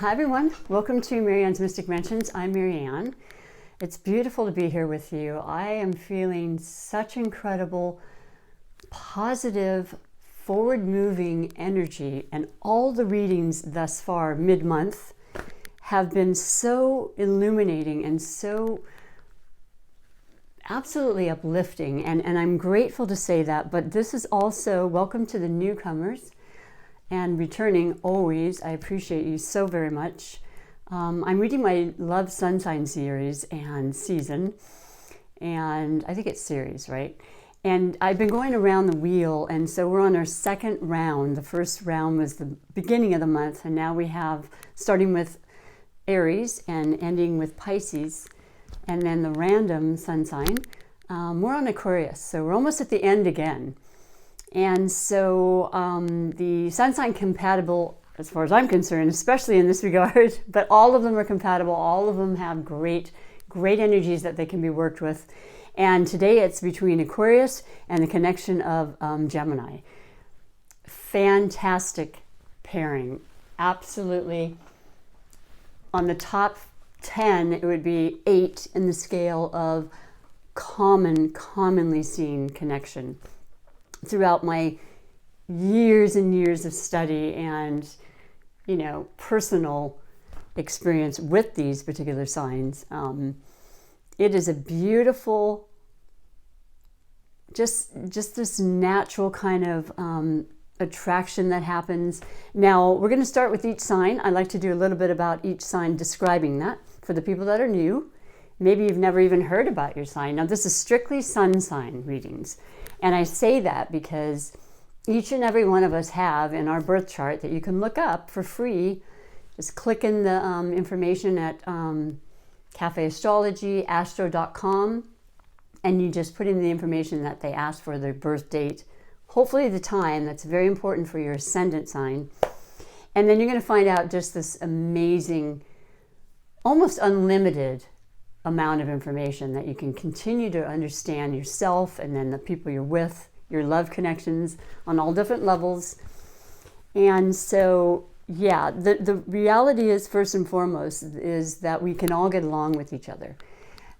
Hi everyone, welcome to MaryAnne's Mystic Mansions. I'm MaryAnne. It's beautiful to be here with you. I am feeling such incredible, positive, forward-moving energy, and all the readings thus far, mid-month, have been so illuminating and so absolutely uplifting, and I'm grateful to say that. But this is also welcome to the newcomers and returning always. I appreciate you so very much. I'm reading my Love Sun Sign series and season, and I think it's series, right? And I've been going around the wheel, and so we're on our second round. The first round was the beginning of the month, and now we have, starting with Aries and ending with Pisces, and then the random sun sign. We're on Aquarius, so we're almost at the end again. And so the sun sign compatible, as far as I'm concerned, especially in this regard, but all of them are compatible. All of them have great energies that they can be worked with. And today it's between Aquarius and the connection of Gemini. Fantastic pairing. Absolutely. On the top 10, it would be 8 in the scale of commonly seen connection. Throughout my years and years of study and, personal experience with these particular signs, it is a beautiful, just this natural kind of attraction that happens. Now, we're going to start with each sign. I like to do a little bit about each sign, describing that for the people that are new. Maybe you've never even heard about your sign. Now, this is strictly sun sign readings. And I say that because each and every one of us have in our birth chart that you can look up for free. Just click in the information at Cafe Astrology, astro.com, and you just put in the information that they asked for, their birth date, hopefully the time. That's very important for your ascendant sign. And then you're going to find out just this amazing, almost unlimited amount of information that you can continue to understand yourself and then the people you're with, your love connections on all different levels. And so, yeah, the reality is, first and foremost, is that we can all get along with each other.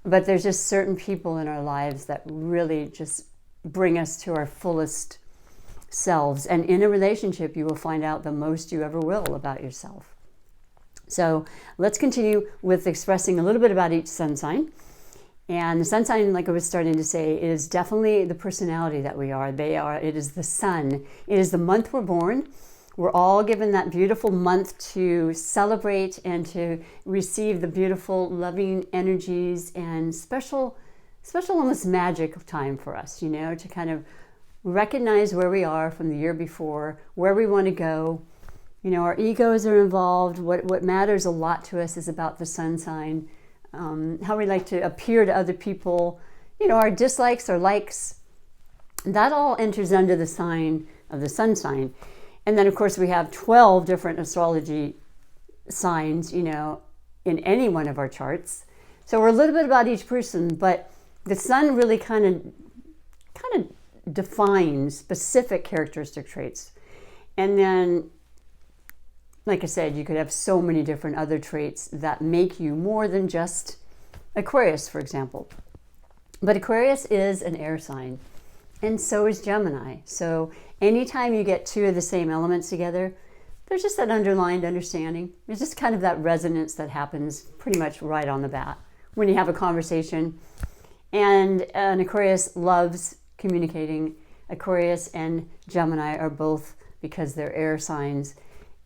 But there's just certain people in our lives that really just bring us to our fullest selves. And in a relationship, you will find out the most you ever will about yourself. So let's continue with expressing a little bit about each sun sign. And the sun sign, like I was starting to say, is definitely the personality that we are. It is the sun. It is the month we're born. We're all given that beautiful month to celebrate and to receive the beautiful, loving energies and special almost magic time for us, to kind of recognize where we are from the year before, where we want to go. Our egos are involved. What matters a lot to us is about the sun sign, how we like to appear to other people, our dislikes, our likes. That all enters under the sign of the sun sign. And then, of course, we have 12 different astrology signs, in any one of our charts. So we're a little bit about each person, but the sun really kind of defines specific characteristic traits. And then, like I said, you could have so many different other traits that make you more than just Aquarius, for example. But Aquarius is an air sign, and so is Gemini. So anytime you get two of the same elements together, there's just that underlined understanding. There's just kind of that resonance that happens pretty much right on the bat when you have a conversation. And an Aquarius loves communicating. Aquarius and Gemini are both, because they're air signs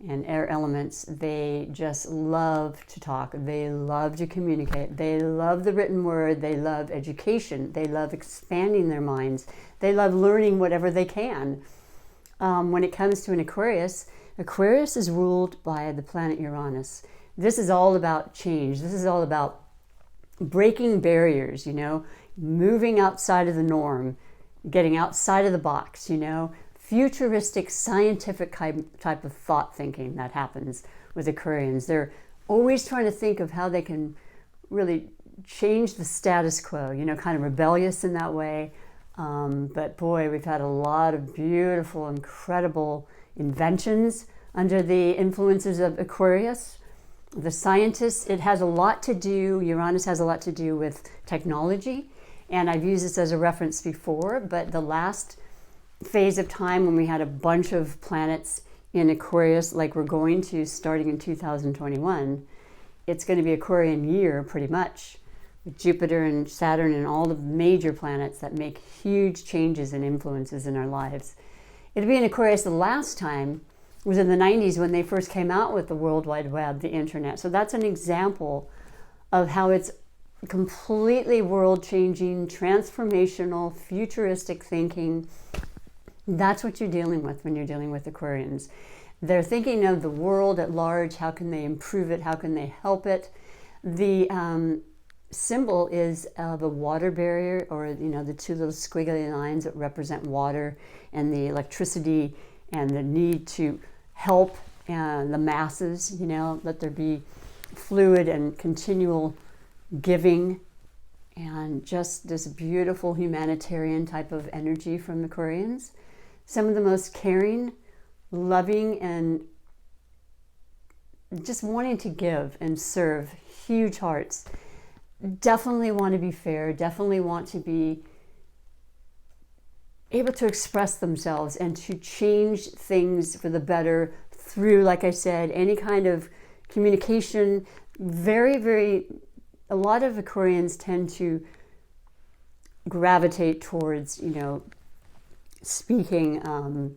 and air elements, they just love to talk. They love to communicate. They love the written word. They love education. They love expanding their minds. They love learning whatever they can. When it comes to an Aquarius, Aquarius is ruled by the planet Uranus. This is all about change. This is all about breaking barriers, moving outside of the norm, getting outside of the box, futuristic, scientific type of thought thinking that happens with Aquarians. They're always trying to think of how they can really change the status quo, kind of rebellious in that way. But boy, we've had a lot of beautiful, incredible inventions under the influences of Aquarius. The scientists, it has a lot to do, Uranus has a lot to do with technology. And I've used this as a reference before, but the last phase of time when we had a bunch of planets in Aquarius, like we're going to starting in 2021, it's going to be Aquarian year pretty much, with Jupiter and Saturn and all the major planets that make huge changes and influences in our lives. It'll be in Aquarius. The last time was in the 90s when they first came out with the World Wide Web, the internet. So that's an example of how it's completely world-changing, transformational, futuristic thinking. That's what you're dealing with when you're dealing with Aquarians. They're thinking of the world at large. How can they improve it? How can they help it? The symbol is of a water barrier, or the two little squiggly lines that represent water and the electricity and the need to help the masses, let there be fluid and continual giving, and just this beautiful humanitarian type of energy from Aquarians. Some of the most caring, loving, and just wanting to give and serve, huge hearts. Definitely want to be fair, definitely want to be able to express themselves and to change things for the better through, like I said, any kind of communication. A lot of Aquarians tend to gravitate towards, speaking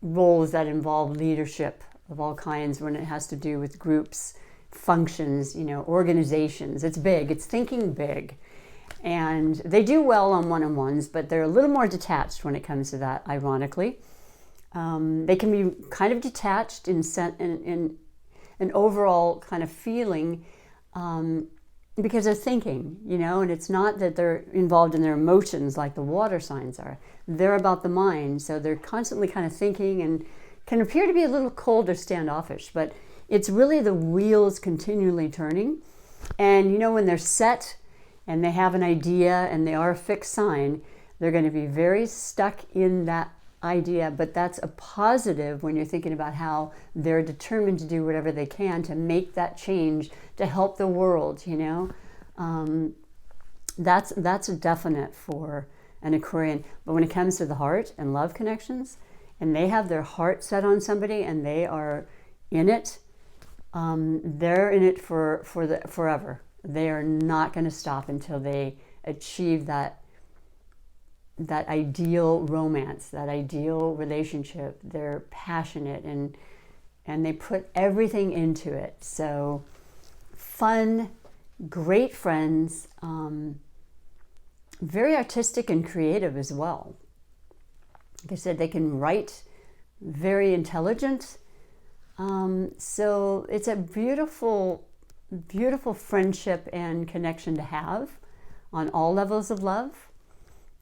roles that involve leadership of all kinds when it has to do with groups, functions, organizations. It's big, it's thinking big. And they do well on one-on-ones, but they're a little more detached when it comes to that, ironically. They can be kind of detached in an overall kind of feeling because they're thinking, and it's not that they're involved in their emotions like the water signs are. They're about the mind, so they're constantly kind of thinking and can appear to be a little cold or standoffish, but it's really the wheels continually turning. And when they're set and they have an idea and they are a fixed sign, they're going to be very stuck in that idea. But that's a positive when you're thinking about how they're determined to do whatever they can to make that change, to help the world, That's a definite for an Aquarian. But when it comes to the heart and love connections, and they have their heart set on somebody and they are in it, they're in it for forever. They are not going to stop until they achieve that ideal romance, that ideal relationship. They're passionate and they put everything into it. So fun, great friends, very artistic and creative as well. Like I said, they can write, very intelligent. So it's a beautiful, beautiful friendship and connection to have on all levels of love.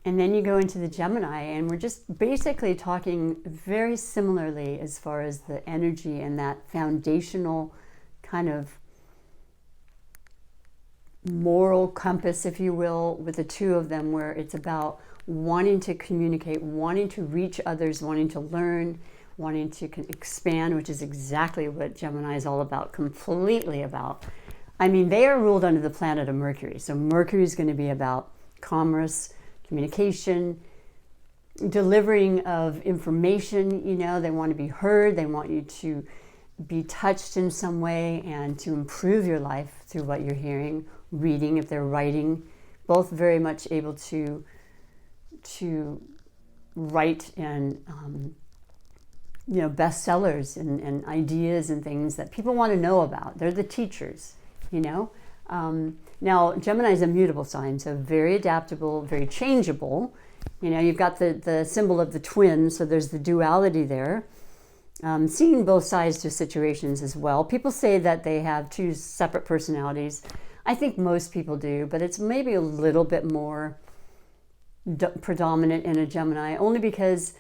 And then you go into the Gemini, and we're just basically talking very similarly as far as the energy and that foundational kind of moral compass, if you will, with the two of them, where it's about wanting to communicate, wanting to reach others, wanting to learn, wanting to expand, which is exactly what Gemini is all about, completely about. I mean, they are ruled under the planet of Mercury. So Mercury is going to be about commerce, communication, delivering of information. They want to be heard. They want you to be touched in some way and to improve your life through what you're hearing, reading, if they're writing. Both very much able to write and bestsellers and ideas and things that people want to know about. They're the teachers, Now, Gemini is a mutable sign, so very adaptable, very changeable. You've got the symbol of the twin, so there's the duality there. Seeing both sides to situations as well. People say that they have two separate personalities. I think most people do, but it's maybe a little bit more predominant in a Gemini, only because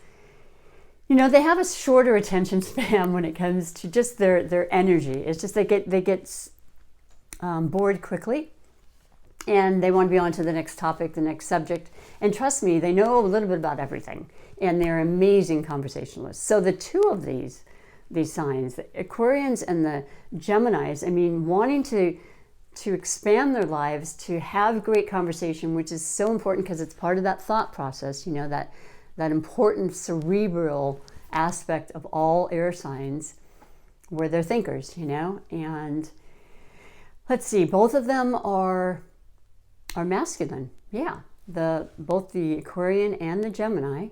they have a shorter attention span when it comes to just their energy. It's just they get bored quickly, and they want to be on to the next topic, the next subject. And trust me, they know a little bit about everything, and they're amazing conversationalists. So the two of these, these signs. The Aquarians and the Geminis, I mean, wanting to expand their lives, to have great conversation, which is so important because it's part of that thought process, you know, that important cerebral aspect of all air signs where they're thinkers, you know. And let's see, both of them are masculine. Yeah, both the Aquarian and the Gemini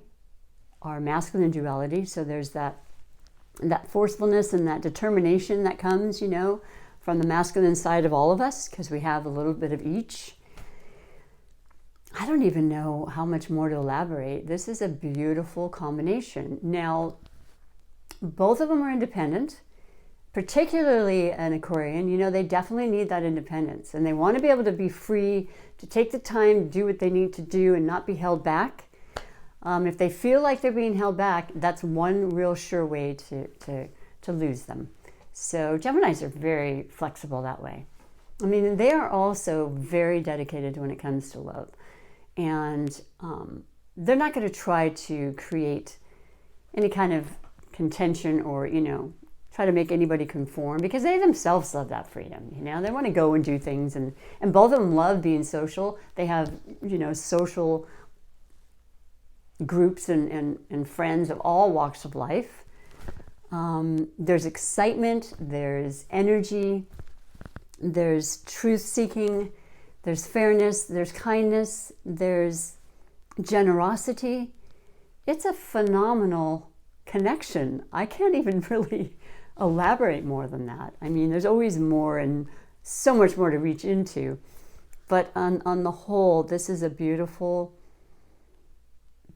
are masculine duality. So there's that forcefulness and that determination that comes, you know, from the masculine side of all of us, because we have a little bit of each. I don't even know how much more to elaborate. This is a beautiful combination. Now, both of them are independent, particularly an Aquarian. You know, they definitely need that independence, and they want to be able to be free to take the time to do what they need to do and not be held back. If they feel like they're being held back, that's one real sure way to lose them. So Geminis are very flexible that way. I mean, they are also very dedicated when it comes to love. And they're not going to try to create any kind of contention or, you know, try to make anybody conform, because they themselves love that freedom. You know, they want to go and do things. And both of them love being social. They have, you know, social groups and friends of all walks of life. There's excitement, there's energy, there's truth-seeking, there's fairness, there's kindness, there's generosity. It's a phenomenal connection. I can't even really elaborate more than that. I mean, there's always more and so much more to reach into. But on the whole, this is a beautiful,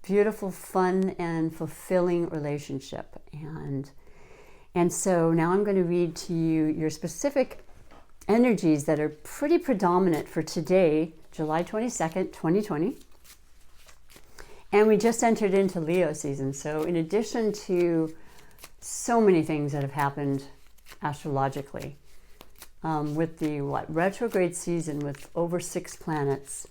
beautiful, fun, and fulfilling relationship. And so now I'm going to read to you your specific energies that are pretty predominant for today, July 22nd, 2020. And we just entered into Leo season. So in addition to so many things that have happened astrologically, with the retrograde season with over 6 planets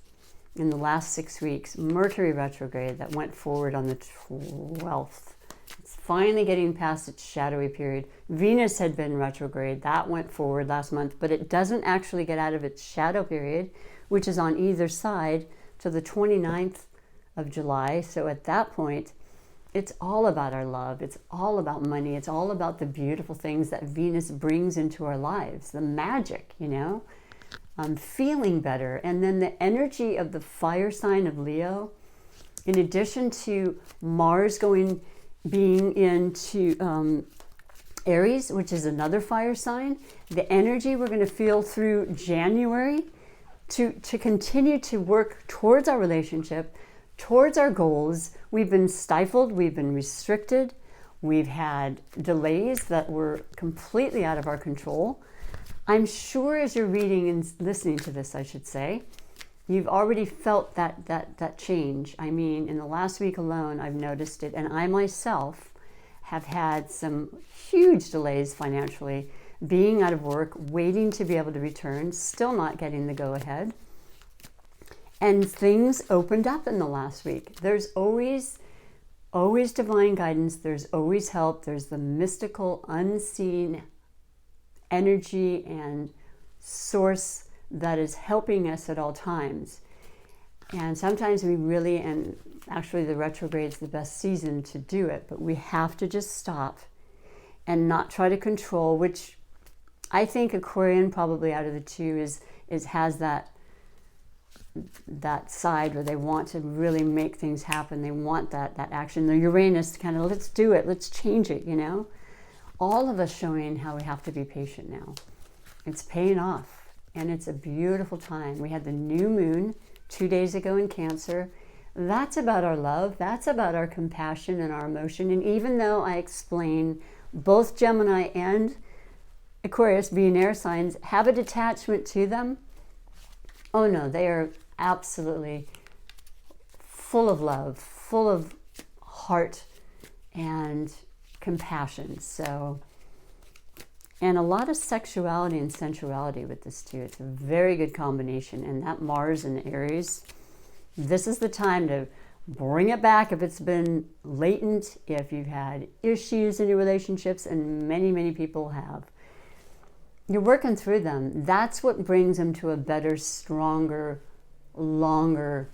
in the last 6 weeks, Mercury retrograde that went forward on the 12th. It's finally getting past its shadowy period. Venus had been retrograde. That went forward last month, but it doesn't actually get out of its shadow period, which is on either side, to the 29th of July. So at that point, it's all about our love. It's all about money. It's all about the beautiful things that Venus brings into our lives, the magic, you know, feeling better. And then the energy of the fire sign of Leo, in addition to Mars being into Aries, which is another fire sign, the energy we're going to feel through January to continue to work towards our relationship, towards our goals. We've been stifled, we've been restricted, we've had delays that were completely out of our control. I'm sure as you're reading and listening to this, I should say, you've already felt that change. I mean, in the last week alone, I've noticed it, and I myself have had some huge delays financially, being out of work, waiting to be able to return, still not getting the go-ahead. And things opened up in the last week. There's always divine guidance. There's always help. There's the mystical, unseen energy and source that is helping us at all times. And sometimes we really, and actually the retrograde is the best season to do it, but we have to just stop and not try to control, which I think Aquarian probably out of the two has that side where they want to really make things happen. They want that action. The Uranus kind of, let's do it, let's change it, you know. All of us showing how we have to be patient now. It's paying off, and it's a beautiful time. We had the new moon 2 days ago in Cancer. That's about our love. That's about our compassion and our emotion. And even though I explain both Gemini and Aquarius, being air signs, have a detachment to them, oh no, they are absolutely full of love, full of heart and compassion. So, and a lot of sexuality and sensuality with this too. It's a very good combination. And that Mars and Aries, this is the time to bring it back if it's been latent, if you've had issues in your relationships, and many, many people have. You're working through them. That's what brings them to a better, stronger, longer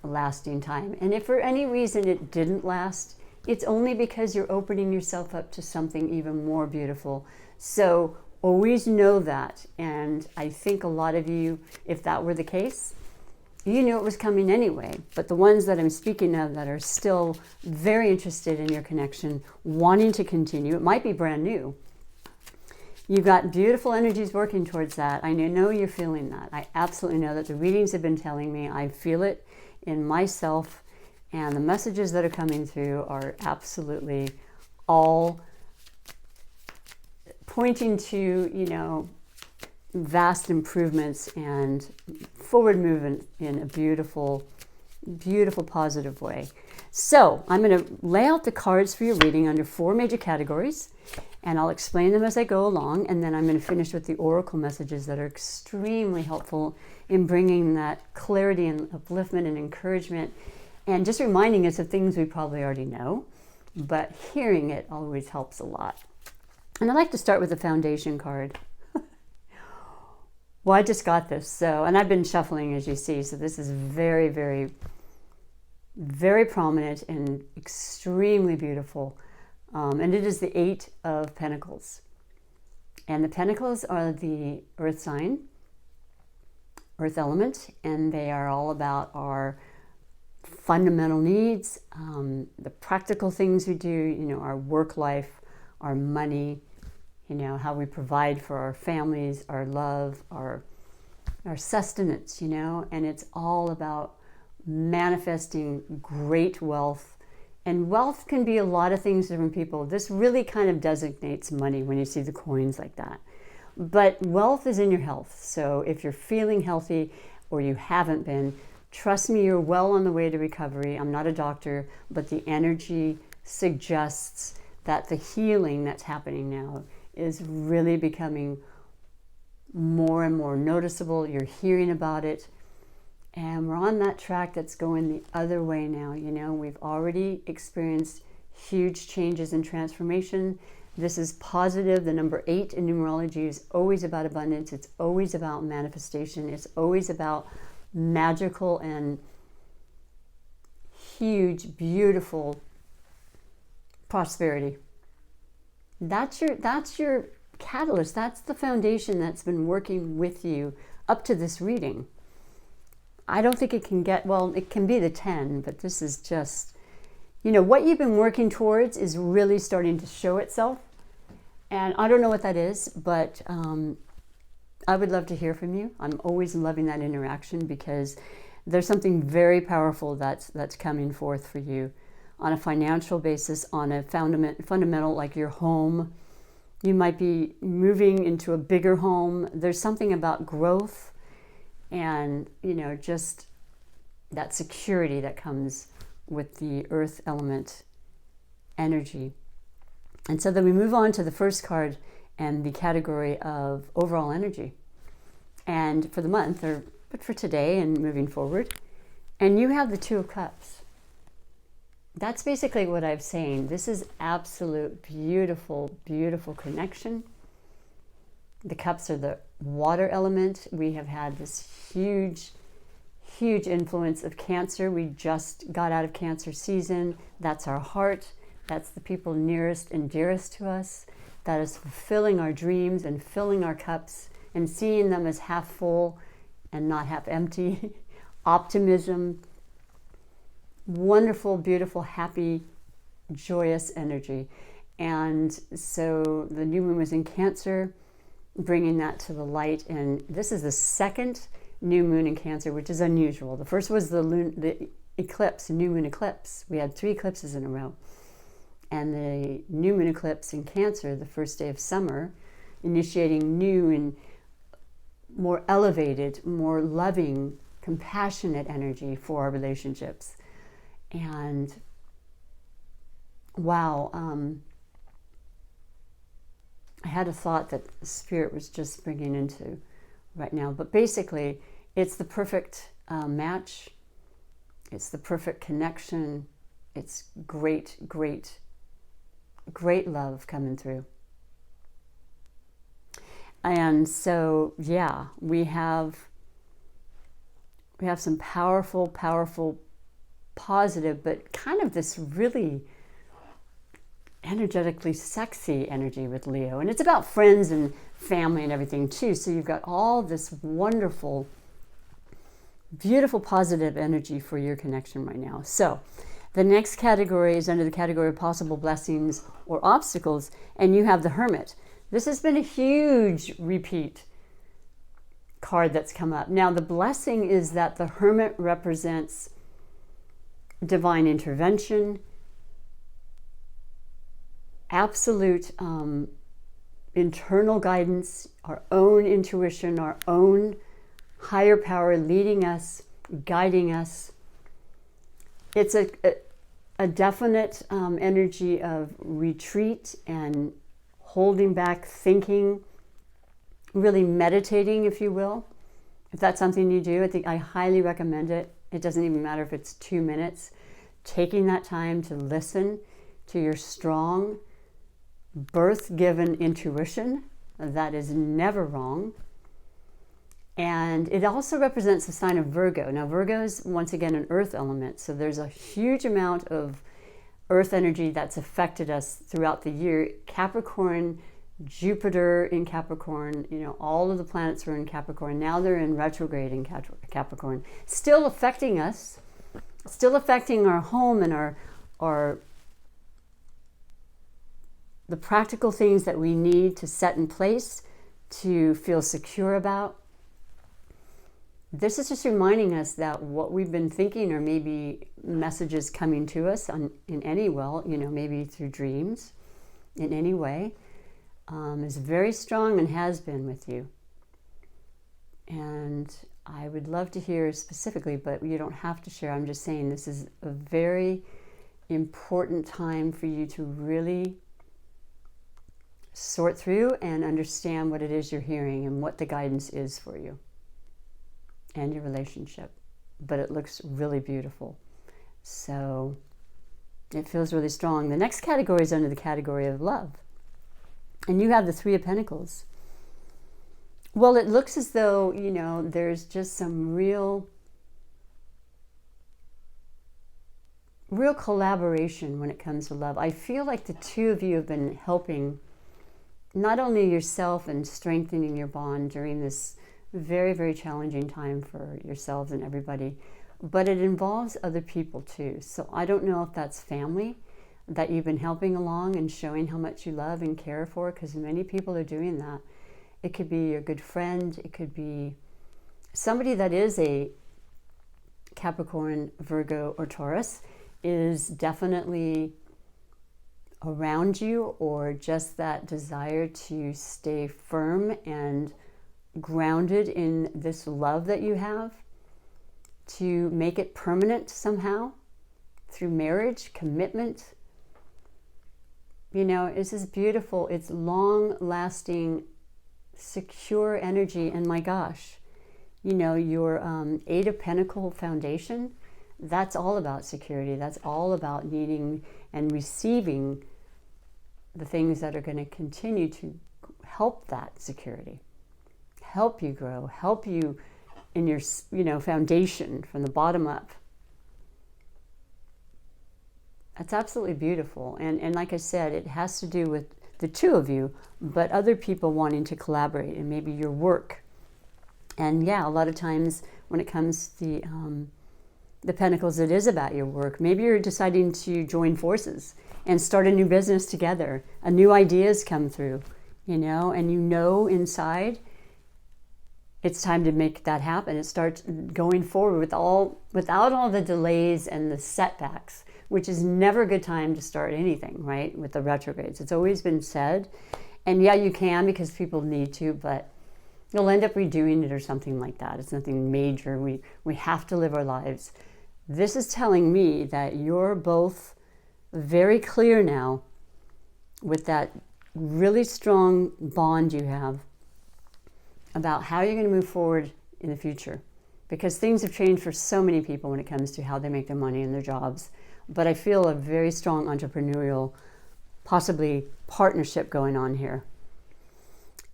lasting time. And if for any reason it didn't last, it's only because you're opening yourself up to something even more beautiful. So always know that. And I think a lot of you, if that were the case, you knew it was coming anyway. But the ones that I'm speaking of that are still very interested in your connection, wanting to continue, it might be brand new. You've got beautiful energies working towards that. I know you're feeling that. I absolutely know that. The readings have been telling me. I feel it in myself. And the messages that are coming through are absolutely all pointing to, vast improvements and forward movement in a beautiful, beautiful, positive way. So I'm going to lay out the cards for your reading under 4 major categories, and I'll explain them as I go along, and then I'm going to finish with the oracle messages that are extremely helpful in bringing that clarity and upliftment and encouragement, and just reminding us of things we probably already know, but hearing it always helps a lot. And I'd like to start with the foundation card. Well, I just got this, and I've been shuffling, as you see, so this is very, very, very prominent and extremely beautiful. And it is the 8 of Pentacles. And the Pentacles are the earth sign, earth element, and they are all about our fundamental needs, the practical things we do, our work life, our money, how we provide for our families, our love, our sustenance, and it's all about manifesting great wealth. And wealth can be a lot of things to different people. This really kind of designates money when you see the coins like that. But wealth is in your health. So if you're feeling healthy or you haven't been, trust me, you're well on the way to recovery. I'm not a doctor, but the energy suggests that the healing that's happening now is really becoming more and more noticeable. You're hearing about it. And we're on that track that's going the other way now. We've already experienced huge changes and transformation. This is positive. The number 8 in numerology is always about abundance. It's always about manifestation. It's always about magical and huge, beautiful prosperity. That's your catalyst. That's the foundation that's been working with you up to this reading. I don't think it can get, it can be the 10, but this is just, what you've been working towards is really starting to show itself. And I don't know what that is, but I would love to hear from you. I'm always loving that interaction because there's something very powerful that's coming forth for you on a financial basis, on a fundamental like your home. You might be moving into a bigger home. There's something about growth and, just that security that comes with the earth element energy. And so then we move on to the first card and the category of overall energy. And for the month, but for today and moving forward. And you have the 2 of Cups. That's basically what I'm saying. This is absolute beautiful, beautiful connection. The cups are the water element. We have had this huge, huge influence of Cancer. We just got out of Cancer season. That's our heart. That's the people nearest and dearest to us. That is fulfilling our dreams and filling our cups and seeing them as half full and not half empty. Optimism. Wonderful, beautiful, happy, joyous energy. And so the new moon was in Cancer, bringing that to the light. And this is the second new moon in Cancer, which is unusual. The first was the eclipse, new moon eclipse. We had 3 eclipses in a row. And the new moon eclipse in Cancer, the first day of summer, initiating new and more elevated, more loving, compassionate energy for our relationships. And wow, I had a thought that the Spirit was just bringing into right now. But basically, it's the perfect match. It's the perfect connection. It's great, great, great love coming through. And so, yeah, we have some powerful, powerful, positive, but kind of this really energetically sexy energy with Leo. And it's about friends and family and everything too. So you've got all this wonderful, beautiful, positive energy for your connection right now. So the next category is under the category of possible blessings or obstacles, and you have the Hermit. This has been a huge repeat card that's come up. Now, the blessing is that the Hermit represents divine intervention, absolute internal guidance, our own intuition, our own higher power leading us, guiding us. It's a definite energy of retreat and holding back, thinking, really meditating, if you will. If that's something you do, I highly recommend it. It doesn't even matter if it's 2 minutes. Taking that time to listen to your strong, birth-given intuition, that is never wrong. And it also represents the sign of Virgo. Now, Virgo is, once again, an earth element. So there's a huge amount of earth energy that's affected us throughout the year. Capricorn, Jupiter in Capricorn, all of the planets were in Capricorn. Now they're in retrograde in Capricorn. Still affecting us, still affecting our home and the practical things that we need to set in place to feel secure about. This is just reminding us that what we've been thinking, or maybe messages coming to us in any way, maybe through dreams, in any way, is very strong and has been with you. And I would love to hear specifically, but you don't have to share. I'm just saying this is a very important time for you to really sort through and understand what it is you're hearing and what the guidance is for you and your relationship. But it looks really beautiful. So it feels really strong. The next category is under the category of love. And you have the Three of Pentacles. Well, it looks as though, there's just some real collaboration when it comes to love. I feel like the two of you have been helping not only yourself and strengthening your bond during this very, very challenging time for yourselves and everybody, but it involves other people too. So I don't know if that's family that you've been helping along and showing how much you love and care for, because many people are doing that. It could be a good friend. It could be somebody that is a Capricorn, Virgo, or Taurus, is definitely around you, or just that desire to stay firm and grounded in this love that you have, to make it permanent somehow through marriage, commitment. This is beautiful. It's long-lasting, secure energy. And my gosh, your Eight of Pentacles foundation, that's all about security. That's all about needing and receiving the things that are going to continue to help that security, help you grow, help you in your, foundation from the bottom up. That's absolutely beautiful. And like I said, it has to do with the two of you, but other people wanting to collaborate, and maybe your work. And yeah, a lot of times when it comes to the Pentacles, it is about your work. Maybe you're deciding to join forces and start a new business together. A new ideas come through, and inside it's time to make that happen. It starts going forward without all the delays and the setbacks, which is never a good time to start anything, right? With the retrogrades. It's always been said. And yeah, you can, because people need to, but you'll end up redoing it or something like that. It's nothing major. We have to live our lives. This is telling me that you're both very clear now with that really strong bond you have about how you're going to move forward in the future. because things have changed for so many people when it comes to how they make their money and their jobs. But I feel a very strong entrepreneurial, possibly partnership going on here.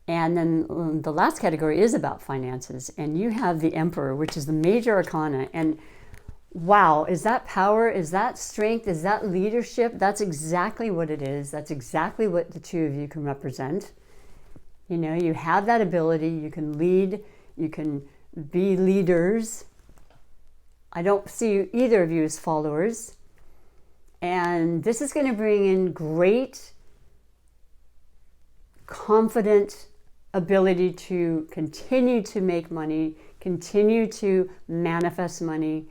And then the last category is about finances. And you have the Emperor, which is the major arcana. And wow, is that power? Is that strength? Is that leadership? That's exactly what it is. That's exactly what the two of you can represent. You know, you have that ability. You can lead. You can be leaders. I don't see either of you as followers. And this is going to bring in great, confident ability to continue to make money, continue to manifest money.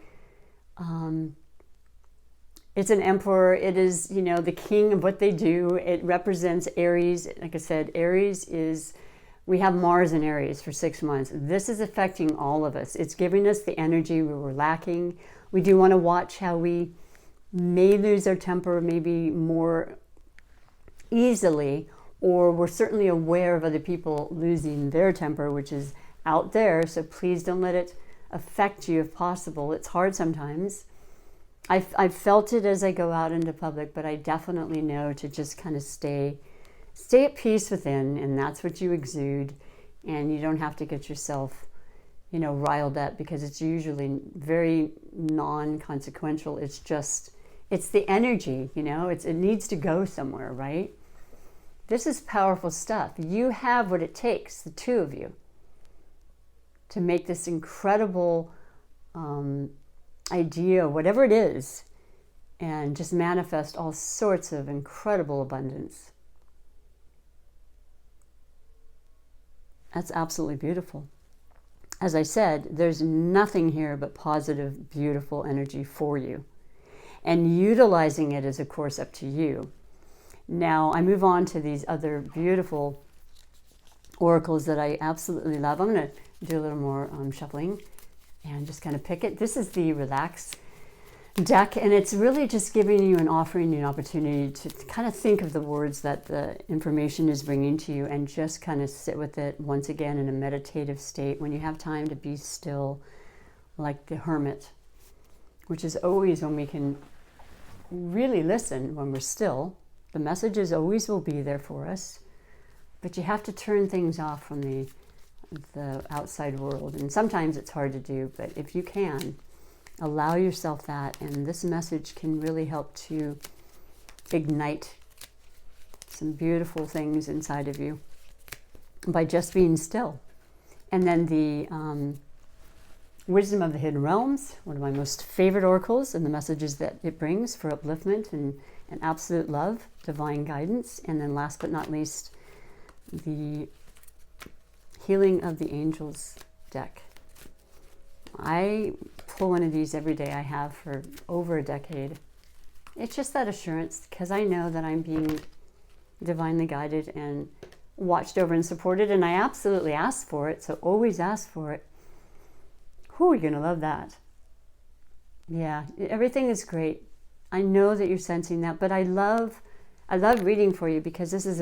It's an emperor. It is, you know, the king of what they do. It represents Aries. Like I said, Aries is, we have Mars in Aries for 6 months. This is affecting all of us. It's giving us the energy we were lacking. We do want to watch how we may lose our temper maybe more easily, or we're certainly aware of other people losing their temper, which is out there. So please don't let it affect you if possible. It's hard sometimes. I've felt it as I go out into public, but I definitely know to just kind of stay at peace within, and that's what you exude. And you don't have to get yourself, you know, riled up, because it's usually very non-consequential. It's just, it's the energy, you know, it needs to go somewhere, right? This is powerful stuff. You have what it takes, the two of you, to make this incredible idea, whatever it is, and just manifest all sorts of incredible abundance. That's absolutely beautiful. As I said, there's nothing here but positive, beautiful energy for you. And utilizing it is, of course, up to you. Now, I move on to these other beautiful oracles that I absolutely love. I'm going to do a little more shuffling and just kind of pick it. This is the Relax deck, and it's really just giving you and offering you an opportunity to kind of think of the words that the information is bringing to you, and just kind of sit with it once again in a meditative state when you have time to be still, like the hermit, which is always when we can really listen, when we're still. The messages always will be there for us, but you have to turn things off from the outside world. And sometimes it's hard to do, but if you can, allow yourself that, and this message can really help to ignite some beautiful things inside of you by just being still. And then the Wisdom of the Hidden Realms, one of my most favorite oracles, and the messages that it brings for upliftment and absolute love, divine guidance. And then last but not least, the Healing of the Angels deck. I pull one of these every day. I have for over a decade. It's just that assurance, because I know that I'm being divinely guided and watched over and supported, and I absolutely ask for it, so always ask for it. Whew, you're going to love that. Yeah, everything is great. I know that you're sensing that, but I love reading for you, because this is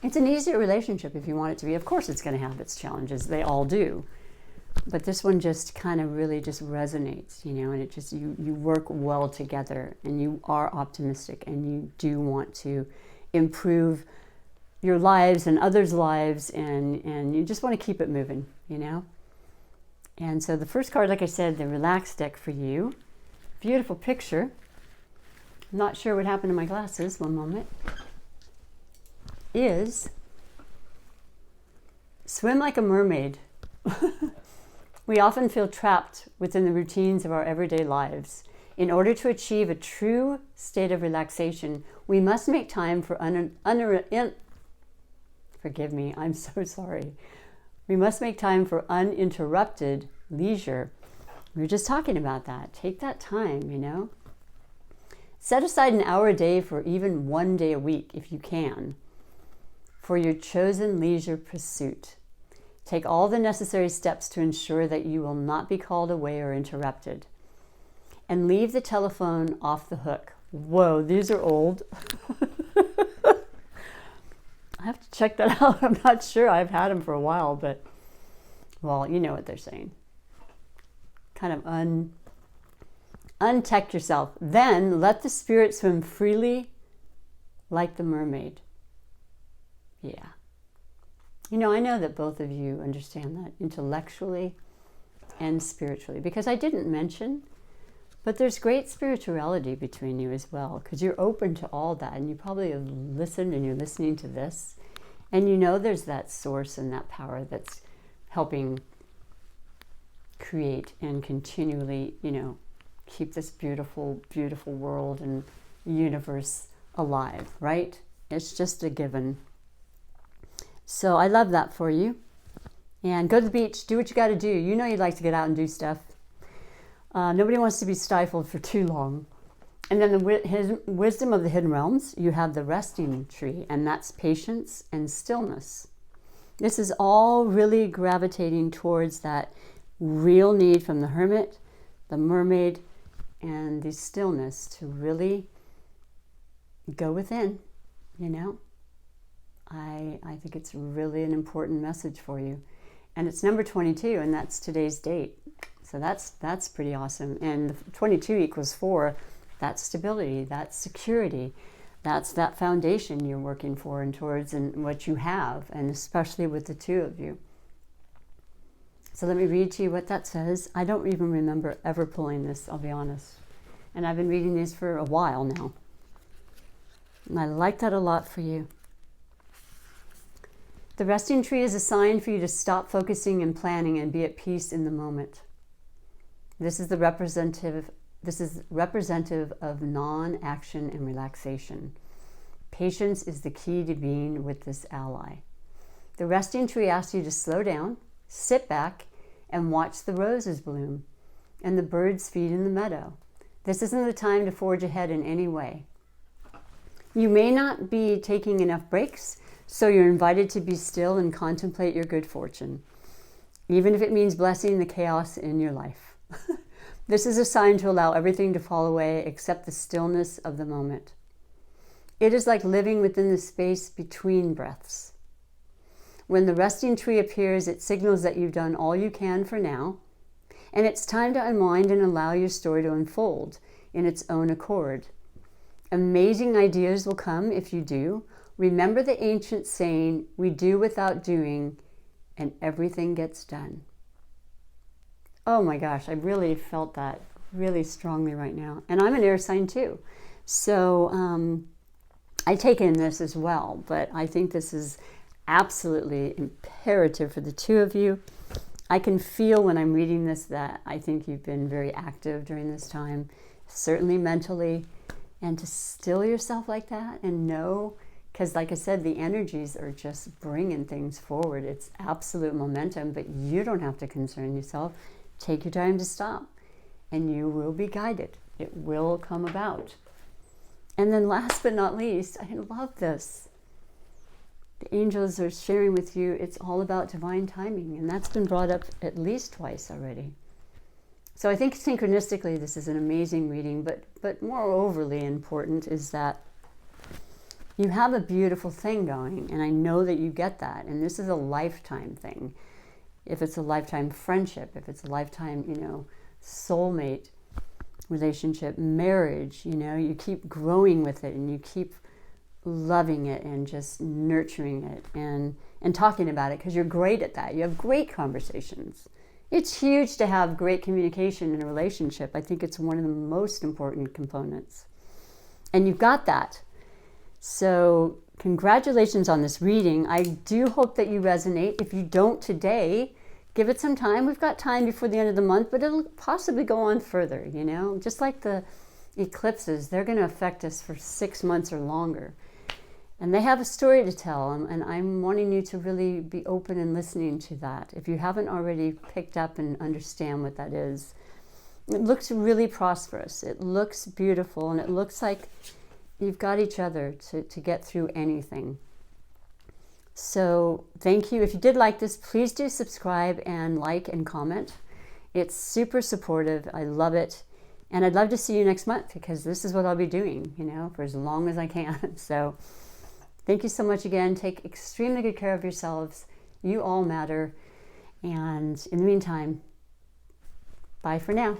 it's an easier relationship if you want it to be. Of course, it's going to have its challenges. They all do. But this one just kind of really just resonates, you know, and it just, you work well together, and you are optimistic, and you do want to improve your lives and others' lives, and you just want to keep it moving, you know. And so the first card, like I said, the Relax deck for you. Beautiful picture. I'm not sure what happened to my glasses. One moment. Is swim like a mermaid. We often feel trapped within the routines of our everyday lives. In order to achieve a true state of relaxation, we must make time for forgive me, I'm so sorry. We must make time for uninterrupted leisure. We were just talking about that. Take that time, you know. Set aside an hour a day, for even 1 day a week, if you can, for your chosen leisure pursuit. Take all the necessary steps to ensure that you will not be called away or interrupted. And leave the telephone off the hook. Whoa, these are old. I have to check that out. I'm not sure. I've had them for a while, but Well, you know what they're saying. Kind of untech yourself. Then let the spirit swim freely like the mermaid. Yeah. You know, I know that both of you understand that intellectually and spiritually, because I didn't mention, but there's great spirituality between you as well, because you're open to all that, and you probably have listened and you're listening to this, and you know there's that source and that power that's helping create and continually, you know, keep this beautiful, beautiful world and universe alive, right? It's just a given. So I love that for you. And go to the beach, do what you got to do. You know you'd like to get out and do stuff. Nobody wants to be stifled for too long. And then the wisdom of the hidden realms, you have the resting tree, and that's patience and stillness. This is all really gravitating towards that real need from the hermit, the mermaid, and the stillness to really go within, you know. I think it's really an important message for you. And it's number 22, and that's today's date. So that's pretty awesome. And 22 equals 4. That's stability, that's security. That's that foundation you're working for and towards, and what you have, and especially with the two of you. So let me read to you what that says. I don't even remember ever pulling this, I'll be honest. And I've been reading these for a while now. And I like that a lot for you. The resting tree is a sign for you to stop focusing and planning and be at peace in the moment. This is representative of non-action and relaxation. Patience is the key to being with this ally. The resting tree asks you to slow down, sit back, and watch the roses bloom and the birds feed in the meadow. This isn't the time to forge ahead in any way. You may not be taking enough breaks, so you're invited to be still and contemplate your good fortune, even if it means blessing the chaos in your life. This is a sign to allow everything to fall away except the stillness of the moment. It is like living within the space between breaths. When the resting tree appears, it signals that you've done all you can for now, and it's time to unwind and allow your story to unfold in its own accord. Amazing ideas will come if you do. Remember the ancient saying, we do without doing, and everything gets done. Oh my gosh, I really felt that really strongly right now. And I'm an air sign too. So I take in this as well, but I think this is absolutely imperative for the two of you. I can feel when I'm reading this that I think you've been very active during this time, certainly mentally, and to still yourself like that and know, because like I said, the energies are just bringing things forward. It's absolute momentum, but you don't have to concern yourself. Take your time to stop, and you will be guided. It will come about. And then last but not least, I love this. The angels are sharing with you, it's all about divine timing, and that's been brought up at least twice already. So I think synchronistically, this is an amazing reading, but more overly important is that you have a beautiful thing going, and I know that you get that, and this is a lifetime thing. If it's a lifetime friendship, if it's a lifetime, you know, soulmate relationship, marriage, you know, you keep growing with it and you keep loving it and just nurturing it and talking about it, because you're great at that. You have great conversations. It's huge to have great communication in a relationship. I think it's one of the most important components. And you've got that. So congratulations on this reading. I do hope that you resonate. If you don't today, give it some time. We've got time before the end of the month, but it'll possibly go on further, you know, just like the eclipses, they're going to affect us for 6 months or longer. And they have a story to tell, and I'm wanting you to really be open and listening to that. If you haven't already picked up and understand what that is, it looks really prosperous. It looks beautiful, and it looks like you've got each other to get through anything. So thank you. If you did like this, please do subscribe and like and comment. It's super supportive. I love it. And I'd love to see you next month, because this is what I'll be doing, you know, for as long as I can. So thank you so much again. Take extremely good care of yourselves. You all matter. And in the meantime, bye for now.